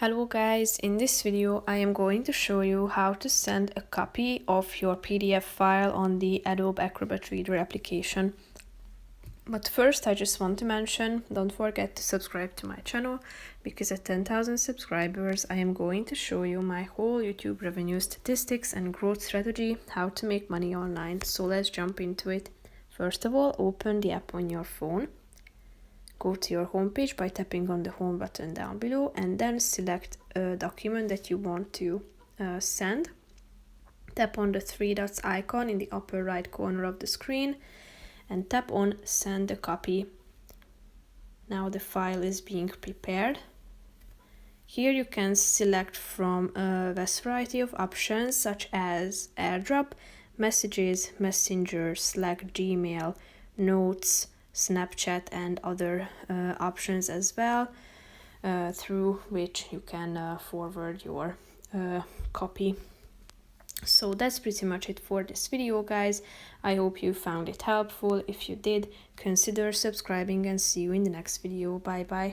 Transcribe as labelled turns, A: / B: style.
A: Hello guys, in this video I am going to show you how to send a copy of your PDF file on the Adobe Acrobat Reader application. But first I just want to mention, don't forget to subscribe to my channel, because at 10,000 subscribers I am going to show you my whole YouTube revenue statistics and growth strategy, how to make money online. So let's jump into it. First of all, open the app on your phone. Go to your homepage by tapping on the home button down below and then select a document that you want to send. Tap on the three dots icon in the upper right corner of the screen and tap on send a copy. Now the file is being prepared. Here you can select from a vast variety of options such as AirDrop, Messages, Messenger, Slack, Gmail, Notes, Snapchat and other options as well, through which you can forward your copy. So that's pretty much it for this video, guys. I hope you found it helpful. If you did, consider subscribing and see you in the next video. Bye bye.